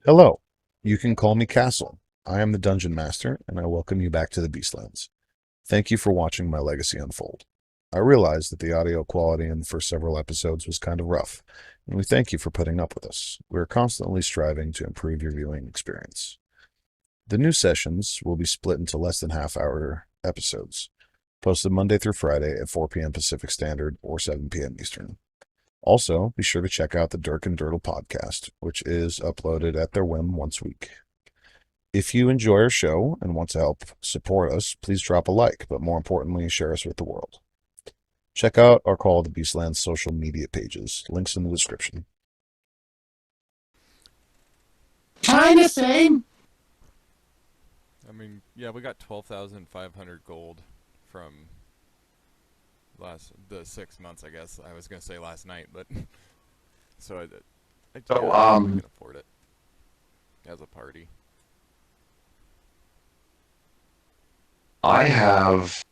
Hello, you can call me Castle. I am the Dungeon Master, and I welcome you back to the Beastlands. Thank you for watching my legacy unfold. I realize that the audio quality in the first several episodes was kind of rough, and we thank you for putting up with us. We are constantly striving to improve your viewing experience. The new sessions will be split into less than half-hour episodes, posted Monday through Friday at 4 p.m. Pacific Standard or 7 p.m. Eastern. Also, be sure to check out the Dirk and Dirtle podcast, which is uploaded at their whim once a week. If you enjoy our show and want to help support us, please drop a like, but more importantly, share us with the world. Check out our Call of the Beastlands social media pages. Links in the description. Kinda same. I mean, yeah, we got 12,500 gold from the 6 months, I guess. I was gonna say last night, but so I So, we can afford it as a party. I have.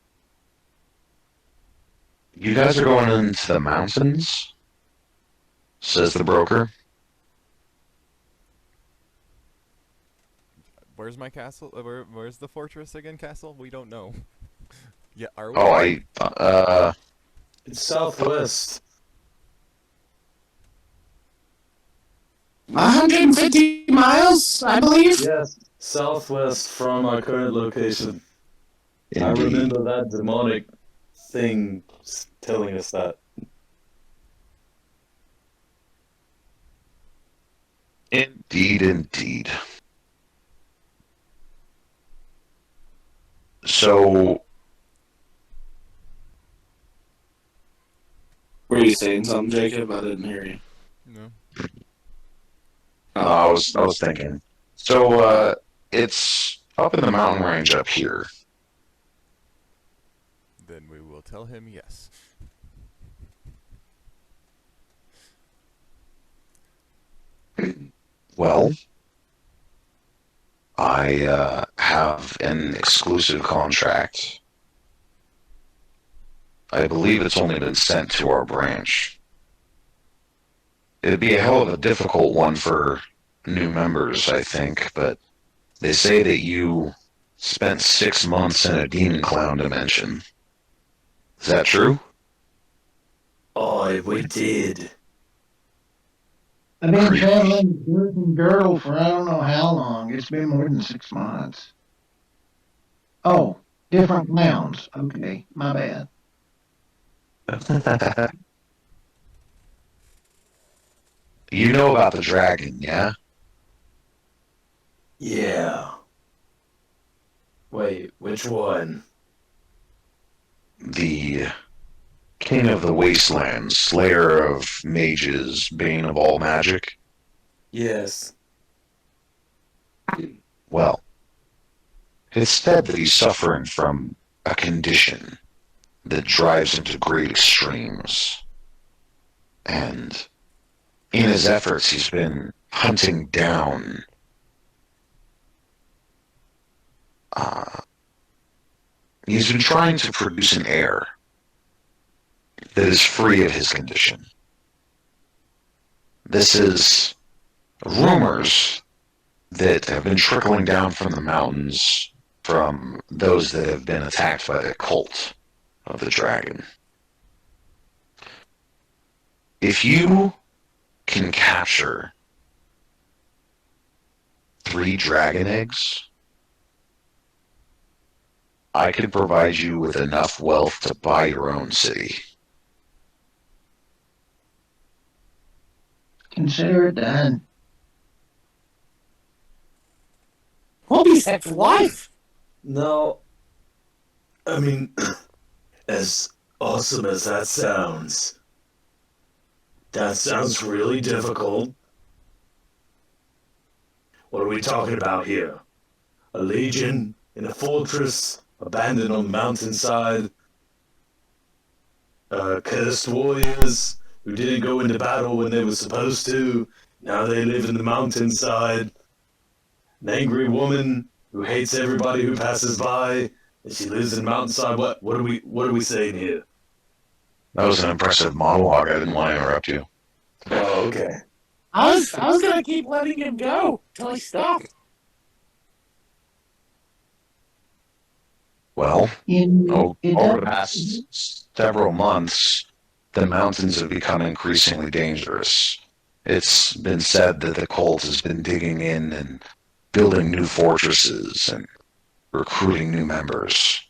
You guys are going into the mountains, says the broker. Where's my castle? Where's the fortress again? Castle? We don't know. Yeah, are we? Oh, It's southwest. 150 miles, I believe. Yes, southwest from our current location. I indeed, remember that demonic thing telling us that. indeed. So, Were you saying something, Jacob? I didn't hear you. No. I was thinking. So, it's up in the mountain range up here. Then we will tell him yes. Well, I have an exclusive contract. I believe it's only been sent to our branch. It'd be a hell of a difficult one for new members, I think, but they say that you spent 6 months in a demon clown dimension. Is that true? Oh, we did. I've been Creepy. traveling dirt and girdle for I don't know how long. It's been more than 6 months. Oh, different clowns. Okay, my bad. You know about the dragon, yeah? Yeah. Wait, which one? The king of the wastelands, slayer of mages, bane of all magic. Yes. Well, it's said that he's suffering from a condition that drives him to great extremes. And in his efforts, he's been hunting down he's been trying to produce an heir that is free of his condition. This is rumors that have been trickling down from the mountains from those that have been attacked by the cult of the dragon. If you can capture 3 dragon eggs, I could provide you with enough wealth to buy your own city. Consider it done. We'll be set for life. No. I mean, as awesome as that sounds really difficult. What are we talking about here? A legion in a fortress abandoned on the mountainside? Cursed warriors who didn't go into battle when they were supposed to. Now they live in the mountainside. An angry woman who hates everybody who passes by, and she lives in the mountainside. What are we saying here? That was an impressive monologue. I didn't want to interrupt you. Oh, okay. I was gonna keep letting him go till he stopped. Well, It over the does. past several months, the mountains have become increasingly dangerous. It's been said that the cult has been digging in and building new fortresses and recruiting new members,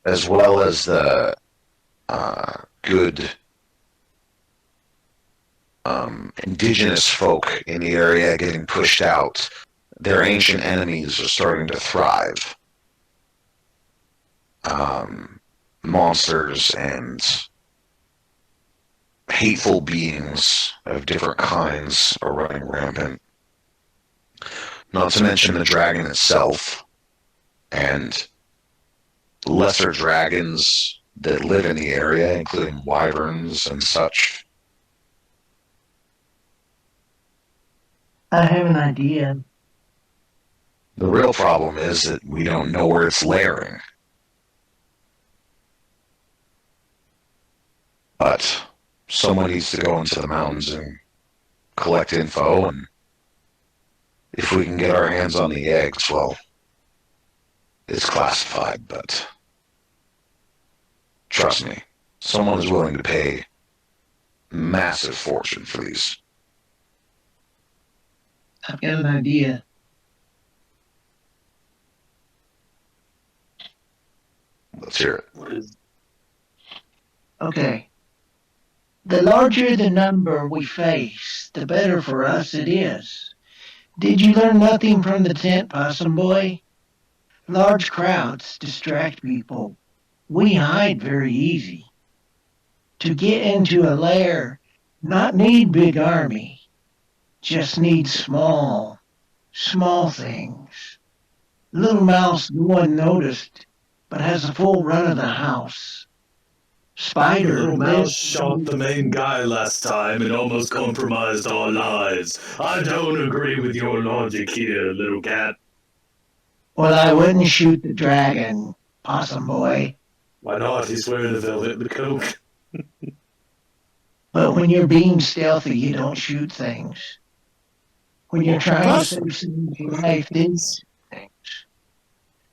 as well as the good indigenous folk in the area getting pushed out. Their ancient enemies are starting to thrive. Monsters and hateful beings of different kinds are running rampant. Not to mention the dragon itself and lesser dragons that live in the area, including wyverns and such. I have an idea. The real problem is that we don't know where it's lairing. But someone needs to go into the mountains and collect info, and if we can get our hands on the eggs, well, it's classified, but trust me, someone is willing to pay massive fortune for these. I've got an idea. Let's hear it. Okay. The larger the number we face, the better for us it is. Did you learn nothing from the tent, Possum Boy? Large crowds distract people. We hide very easy. To get into a lair, not need big army. Just need small things. Little mouse go unnoticed, but has a full run of the house. Spider Little mouse lives. shot the main guy last time and almost compromised our lives. I don't agree with your logic here, little cat. Well, I wouldn't shoot the dragon, Possum Boy. Why not? He's wearing a velvet coat. But when you're being stealthy, you don't shoot things. When you're trying to save someone's life, then things.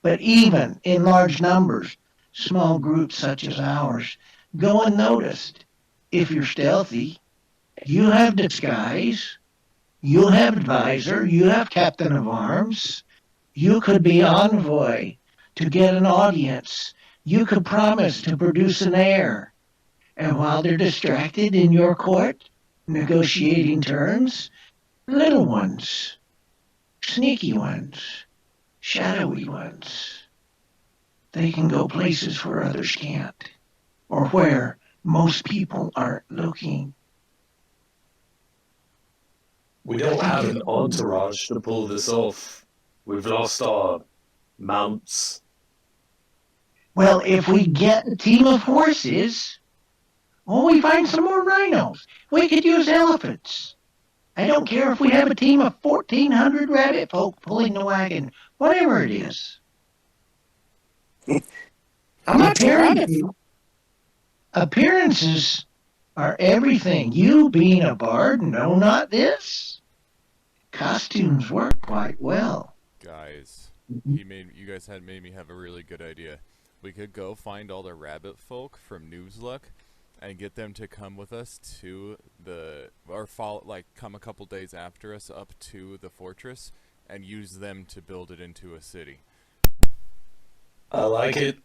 But even in large numbers, small groups such as ours go unnoticed. If you're stealthy, you have disguise, you have advisor, you have captain of arms, you could be envoy to get an audience, you could promise to produce an heir. And while they're distracted in your court, negotiating terms, little ones, sneaky ones, shadowy ones, they can go places where others can't, or where most people aren't looking. We don't have an entourage to pull this off. We've lost our mounts. Well, if we get a team of horses, or we find some more rhinos, we could use elephants. I don't care if we have a team of 1,400 rabbit folk pulling the wagon, whatever it is. I'm not tearing you. Appearances are everything. You being a bard, no, not this. Costumes work quite well. Guys, you guys had made me have a really good idea. We could go find all the rabbit folk from Newsluck and get them to come with us to come a couple days after us up to the fortress and use them to build it into a city. I like it.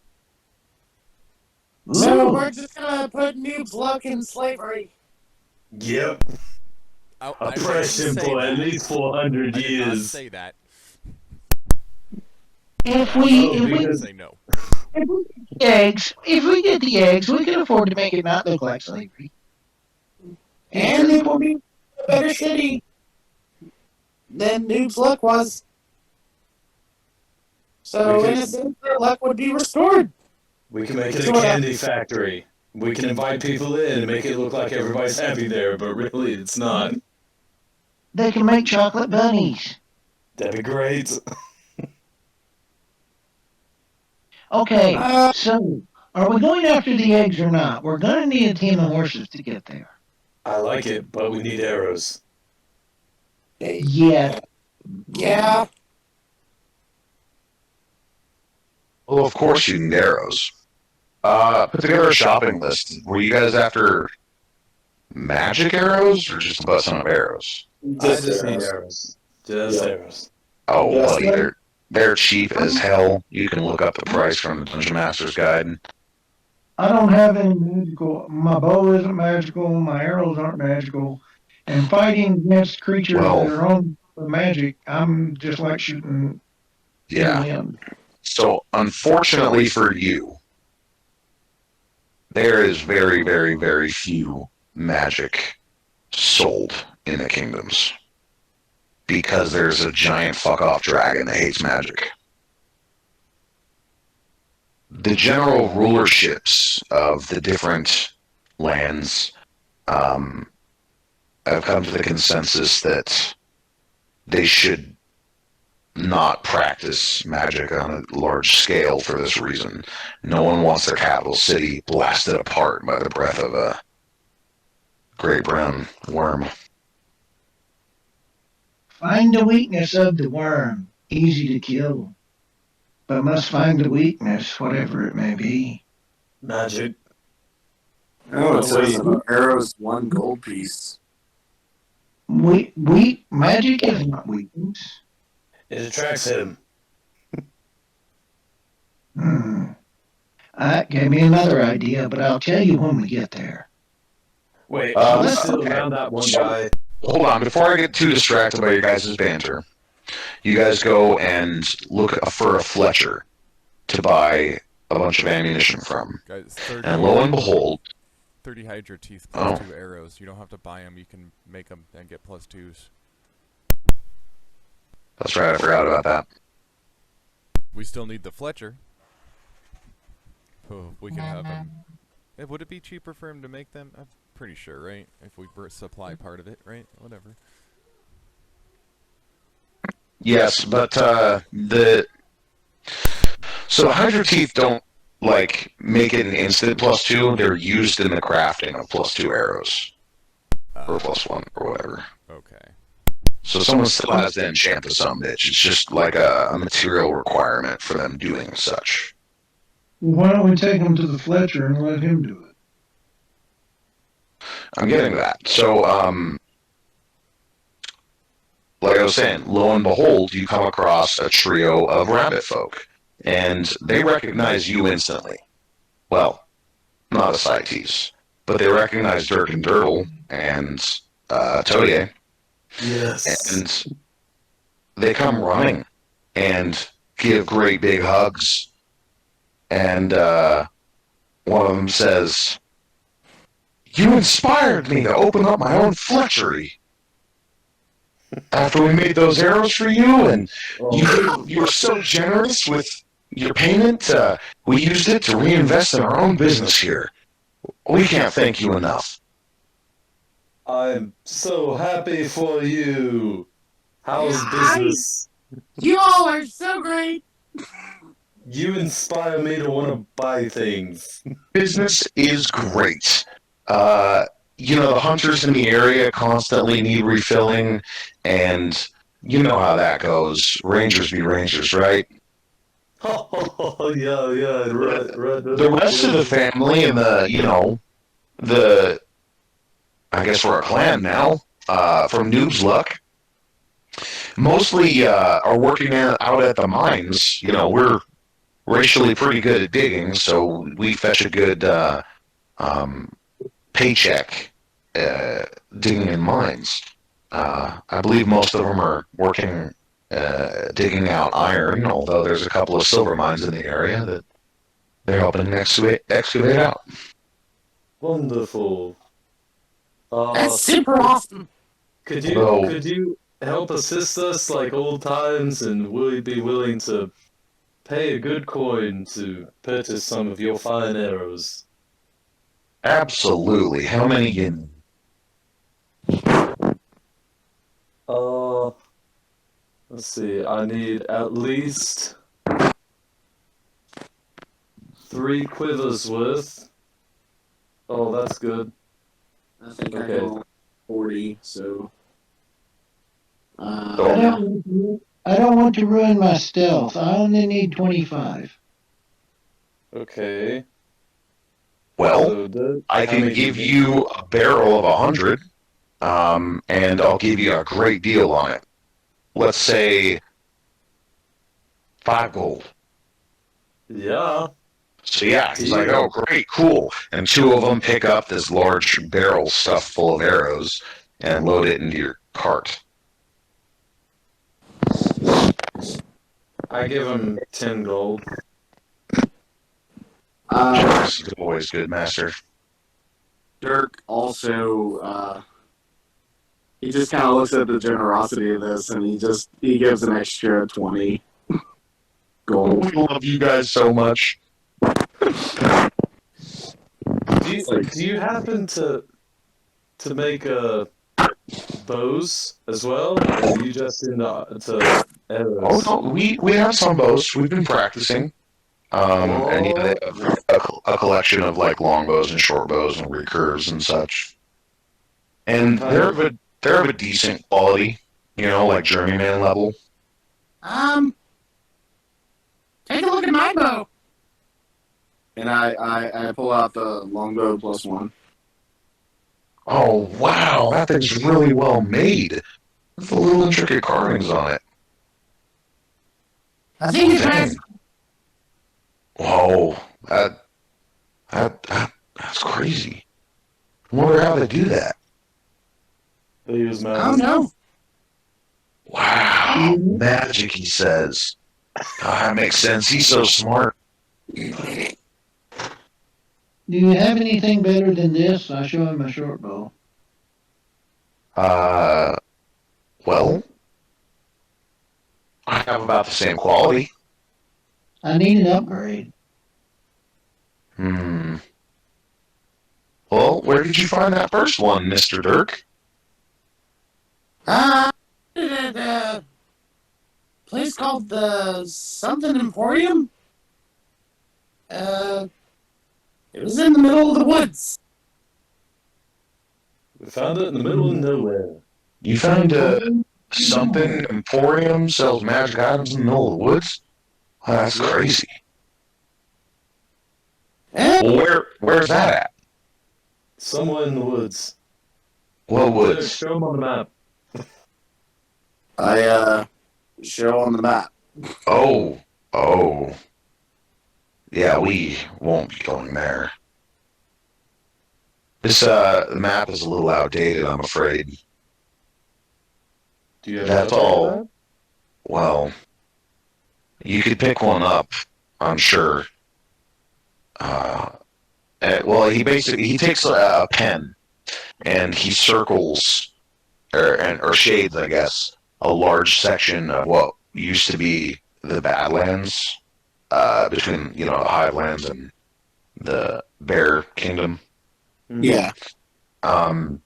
So we're just gonna put Noob's Luck in slavery. Yep. I Oppression for at least 400 I did not years. say that. If we Say no. if we get the eggs, we can afford to make it not look like slavery. And it will be a better city than Noob's Luck was. So in a sense, their luck would be restored. We can make it a candy factory. We can invite people in and make it look like everybody's happy there, but really it's not. They can make chocolate bunnies. That'd be great. Okay, so Are we going after the eggs or not? We're going to need a team of horses to get there. I like it, but we need arrows. Yeah. Yeah. Well, of course you need arrows. Put together a shopping list. Were you guys after magic arrows or just a butt ton of arrows? I just need arrows. Just arrows. Oh, Yes, buddy, they're cheap as hell. You can look up the price from the Dungeon Master's Guide. I don't have any magical. My bow isn't magical. My arrows aren't magical. And fighting against creatures that are on magic, I'm just like shooting Yeah. limbs. So, unfortunately for you, there is very, very, very few magic sold in the kingdoms because there's a giant fuck off dragon that hates magic. The general rulerships of the different lands have come to the consensus that they should not practice magic on a large scale for this reason. No one wants their capital city blasted apart by the breath of a great brown worm. Find the weakness of the worm. Easy to kill. But must find the weakness, whatever it may be. Magic. Oh, it says arrows 1 gold piece. Magic is not weakness. It attracts him. That gave me another idea, but I'll tell you when we get there. Wait, let's still around that one guy. Hold on, before I get too distracted by your guys' banter, you guys go and look for a Fletcher to buy a bunch of ammunition from. Guys, 30, And lo and behold, 30 Hydra teeth plus 2 arrows. You don't have to buy them, you can make them and get plus 2s. That's right, I forgot about that. We still need the Fletcher. Oh, we can have him. Would it be cheaper for him to make them? I'm pretty sure, right? If we supply part of it, right? Whatever. Yes, but so Hydra teeth don't like make it an instant +2. They're used in the crafting of +2 arrows, or +1, or whatever. Okay. So someone still has to enchant the some bitch. It's just like a material requirement for them doing such. Why don't we take him to the Fletcher and let him do it? I'm getting to that. So, like I was saying, lo and behold, you come across a trio of rabbit folk, and they recognize you instantly. Well, not the Cites, but they recognize Dirk and Dirtle and Todier. Yes. And they come running and give great big hugs. And one of them says, "You inspired me to open up my own Fletchery. After we made those arrows for you, and you were so generous with your payment, we used it to reinvest in our own business here. We can't thank you enough." I'm so happy for you. How's business? You all are so great. You inspire me to want to buy things. Business is great. You know, the hunters in the area constantly need refilling, and you know how that goes. Rangers be rangers, right? Oh, yeah, right. The rest of the family and I guess we're a clan now, from Noob's Luck, mostly are working out at the mines. You know, we're racially pretty good at digging, so we fetch a good paycheck digging in mines. I believe most of them are working digging out iron, although there's a couple of silver mines in the area that they're helping excavate out. Wonderful. That's super awesome. Could you help assist us like old times, and will you be willing to pay a good coin to purchase some of your fine arrows? Absolutely. How many you need? Let's see. I need at least 3 quivers worth. Oh, that's good. I think I Okay. can only 40, so. I don't want to ruin my stealth. I only need 25. Okay. Well, So I how can many give do you a barrel of 100, and I'll give you a great deal on it. Let's say 5 gold. Yeah. So yeah, he's like, oh, great, cool. And 2 of them pick up this large barrel stuffed full of arrows and load it into your cart. I give him 10 gold. Generous is always good, master. Dirk also, he just kind of looks at the generosity of this, and he gives an extra 20 gold. We love you guys so much. Do you happen to make bows as well, or are you just into arrows? Oh no, we have some bows. We've been practicing. And yeah, they have a collection of like long bows and short bows and recurves and such. And they're of a decent quality, like journeyman level. Take a look at my bow. And I pull out the longbow +1. Oh wow, that thing's really well made. With the little intricate carvings on it. I think it's Dang. nice. Whoa, that's crazy. I wonder how they do that. They use I magic. don't know. Wow, magic, he says. Oh, that makes sense. He's so smart. Do you have anything better than this? I show him a short bow. Well, I have about the same quality. I need an upgrade. Well, where did you find that first one, Mr. Dirk? At a place called the something Emporium. It was in the middle of the woods. We found it in the middle of nowhere. You found something Emporium sells magic items in the middle of the woods? Oh, that's crazy. Well, where's that at? Somewhere in the woods. What woods? Show him on the map. I show on the map. Oh. Yeah, we won't be going there. This map is a little outdated, I'm afraid. Do you have That's all. Well, you could pick one up, I'm sure. Well, he takes a pen and he circles or shades, I guess, a large section of what used to be the Badlands, between the Highlands and the Bear Kingdom. Yeah. And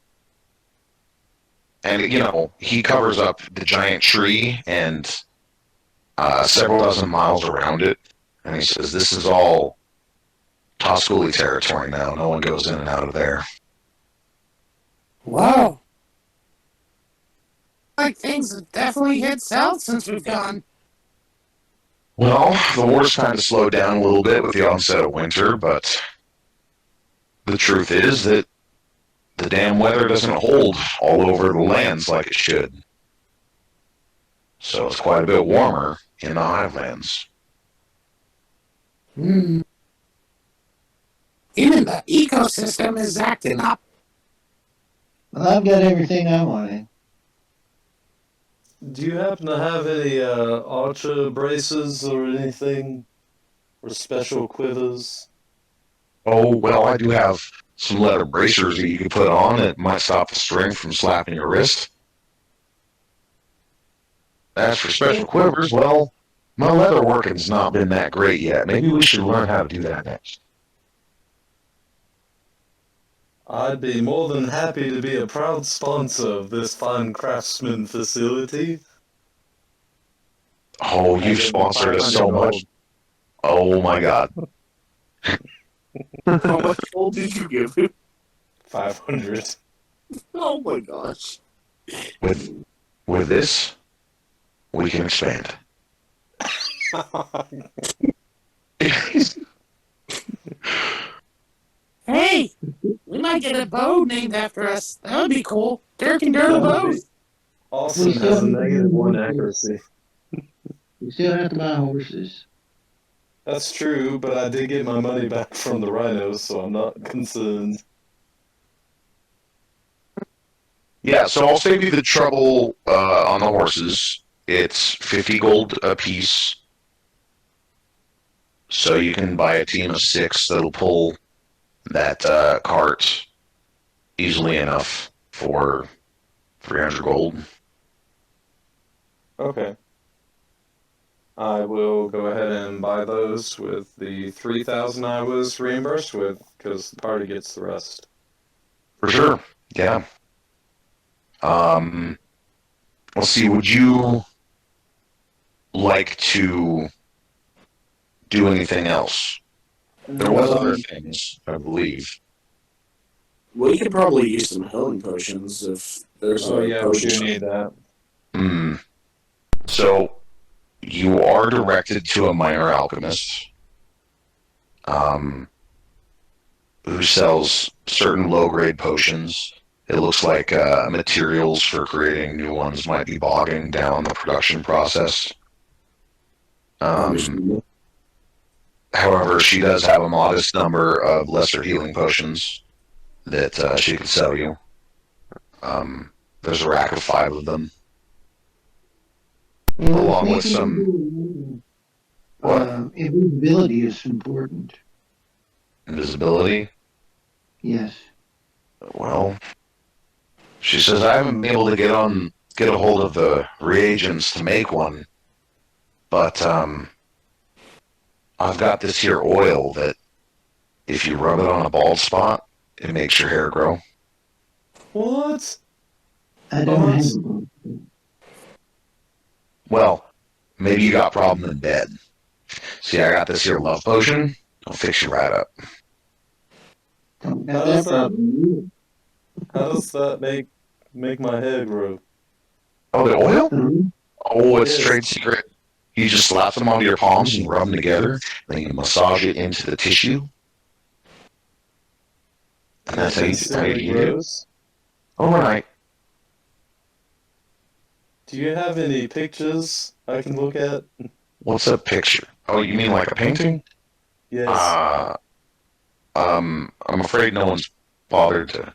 he covers up the giant tree and several dozen miles around it, and he says, "This is all Tosculi territory now. No one goes in and out of there." Wow. Like things have definitely hit south since we've gone. Well, the war's kind of slowed down a little bit with the onset of winter, but the truth is that the damn weather doesn't hold all over the lands like it should. So it's quite a bit warmer in the Highlands. Even the ecosystem is acting up. Well, I've got everything I wanted. Do you happen to have any archer braces or anything? Or special quivers? Oh, well, I do have some leather bracers that you can put on that might stop the string from slapping your wrist. As for special quivers, well, my leather working's not been that great yet. Maybe we should learn how to do that next. I'd be more than happy to be a proud sponsor of this fine craftsman facility. Oh, you've sponsored us so much. Oh my God. How much gold did you give him? 500. Oh my gosh. With this, we can expand. Hey, we might get a bow named after us. That would be cool. Dirk and Dirtle That would be bows. awesome. We still Has a have to negative buy 1 horses. accuracy. We still have to buy horses. That's true, but I did get my money back from the rhinos, so I'm not concerned. Yeah, so I'll save you the trouble on the horses. It's 50 gold a piece. So you can buy a team of 6 that'll pull that cart easily enough for 300 gold. Okay. I will go ahead and buy those with the 3,000 I was reimbursed with, because the party gets the rest. For sure, yeah. Let's see, would you like to do anything else? There was other things, I believe. We could probably use some healing potions if there's Oh a yeah, we potion. do need that. Hmm. So you are directed to a minor alchemist, who sells certain low-grade potions. It looks like materials for creating new ones might be bogging down the production process. However, she does have a modest number of lesser healing potions that she could sell you. There's a rack of 5 of them, along with some Invisibility is important. invisibility. Yes. Well, she says I haven't been able to get a hold of the reagents to make one, but I've got this here oil that if you rub it on a bald spot, it makes your hair grow. What? I don't What? have. Well, maybe you got a problem in bed. See, I got this here love potion. I'll fix you right up. Don't How have does that that? problem. How does that make my hair grow? Oh, the oil? Mhm. Oh, it's Yes. trade secret. You just slap them onto your palms and rub them together. Then you massage it into the tissue. And that's how you Instantly eat it. grows. Overnight. Do you have any pictures I can look at? What's a picture? Oh, you mean like a painting? Yes. I'm afraid no one's bothered to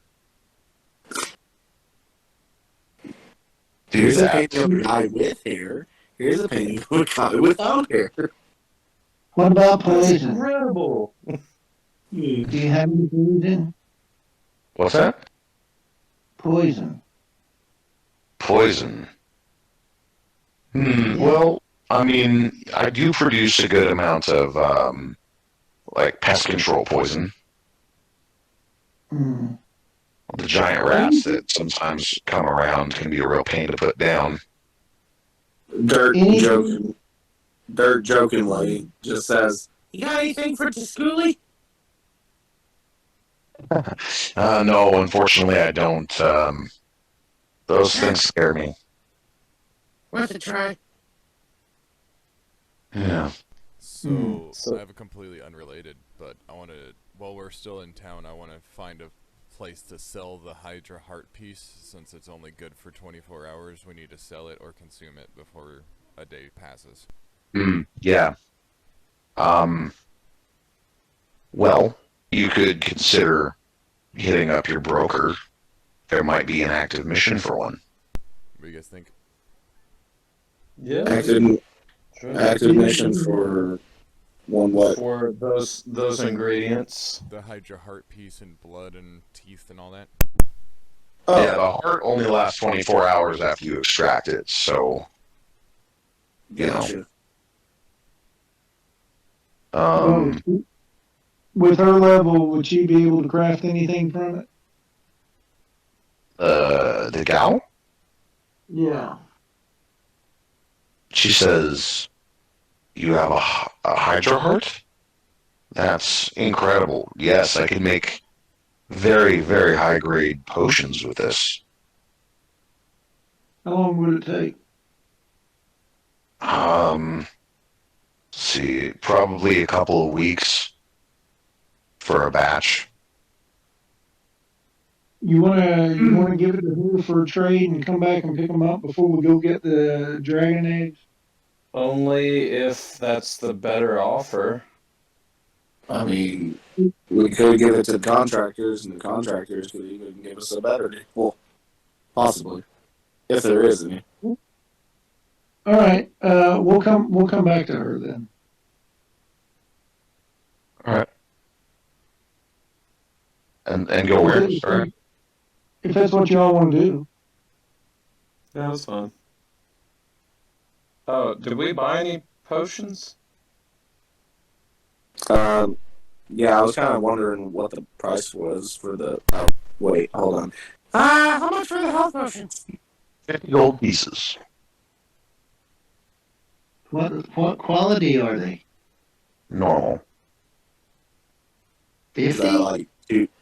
do Here's a that. painting of a guy with hair. Here's a painting of a guy without hair. What about That's poison? incredible. Do you have any poison? What's that? Poison. Poison. Yeah. Well, I mean, I do produce a good amount of like pest control poison. Mm. The giant rats that sometimes come around can be a real pain to put down. Dirt Anything- jokingly just says, "You got anything for Tiscooly?" No, unfortunately, I don't. Those things scare me. Worth a try. Yeah. So, So- I have a completely unrelated, but I want to, while we're still in town, I want to find a place to sell the Hydra heart piece. Since it's only good for 24 hours, we need to sell it or consume it before a day passes. Yeah. Well, you could consider hitting up your broker. There might be an active mission for one. What do you guys think? Yeah. Active mission for one what? For those ingredients. The Hydra heart piece and blood and teeth and all that? Oh, Yeah, the heart only lasts 24 hours after you extract it, so you know. gotcha. With her level, would she be able to craft anything from it? The gal, Yeah. she says, you have a Hydra heart? That's incredible. Yes, I can make very, very high grade potions with this. How long would it take? Let's see, probably a couple of weeks for a batch. You wanna give it to her for a trade and come back and pick them up before we go get the dragon eggs? Only if that's the better offer. I mean, we could give it to the contractors, and the contractors could even give us a better deal. Well, possibly, if there is any. All right, we'll come back to her then. All right. And go where? Sorry. If that's what y'all want to do. Yeah, that's fine. Oh, did we buy any potions? Yeah, I was kind of wondering what the price was for the. Oh, wait, hold on. How much for the health potions? 50 gold pieces. What quality are they? Normal. Is 50? that like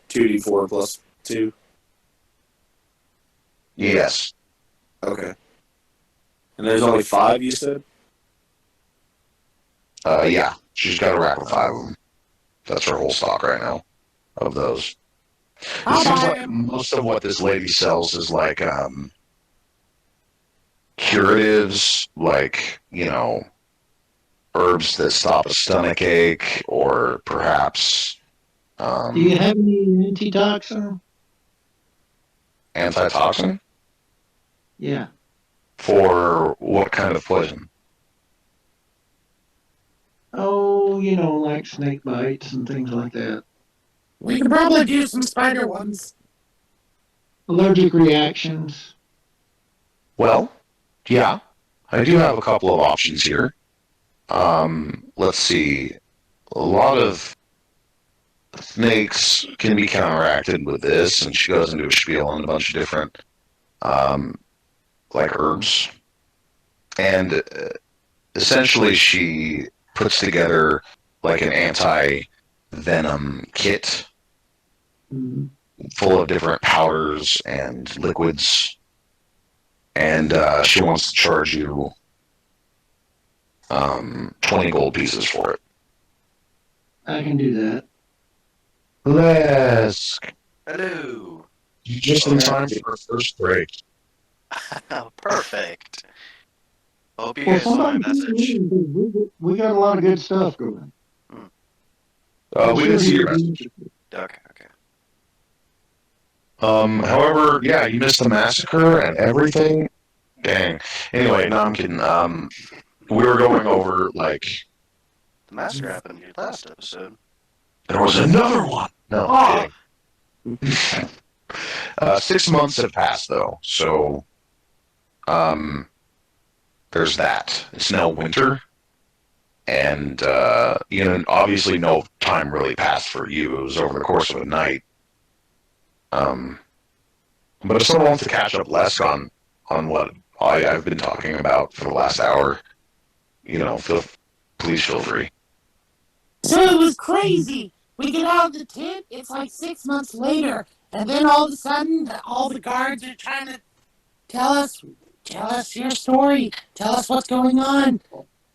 2d4 plus 2? Yes. Okay. And there's only 5, you said? Yeah. She's got a rack of 5 of them. That's her whole stock right now of those. It I'll seems buy like them. most of what this lady sells is like curatives, like, herbs that stop a stomach ache, or perhaps Do you have any antitoxin? antitoxin Yeah. for what kind of poison? Oh, like snake bites and things like that. We could probably do some spider ones. Allergic reactions. Well, yeah, I do have a couple of options here. Let's see. A lot of snakes can be counteracted with this, and she goes into a spiel on a bunch of different, like herbs. And essentially, she puts together like an anti-venom kit Mhm. full of different powders and liquids. And she wants to charge you 20 gold pieces for it. I can do that. Lesk, Hello. just in time for our first break. Perfect. Hope you Well, guys saw my somebody keep message. moving. We got a lot of good stuff going. I'm We sure didn't see he your would be message. interested. Okay. However, yeah, you missed the massacre and everything. Dang. Anyway, no, I'm kidding. We were going over, like, The massacre happened in your last episode. there was another one. No, Oh. kidding. 6 months have passed, though, so there's that. It's now winter, and obviously no time really passed for you. It was over the course of a night. But if someone wants to catch up less on what I've been talking about for the last hour, please feel free. So it was crazy. We get out of the tent, it's like 6 months later, and then all of a sudden, all the guards are trying to tell us your story, tell us what's going on.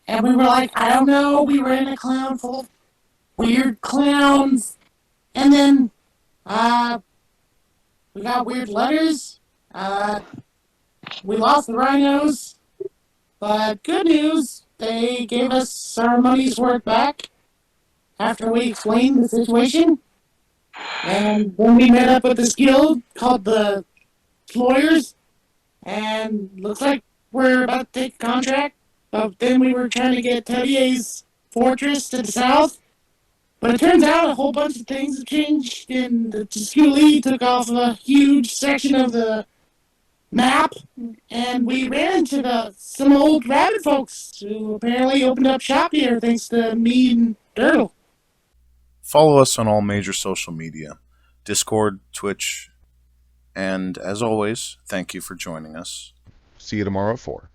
And we were like, I don't know, we were in a clown full of weird clowns. And then, we got weird letters. We lost the rhinos. But good news, they gave us our money's worth back after we explained the situation. And then we met up with this guild called the Lawyers, and looks like we're about to take a contract. But then we were trying to get Teddy's fortress to the south. But it turns out a whole bunch of things have changed, and the Skuli took off a huge section of the map, and we ran into some old rabbit folks who apparently opened up shop here thanks to me and Dirtle. Follow us on all major social media, Discord, Twitch, and as always, thank you for joining us. See you tomorrow at 4.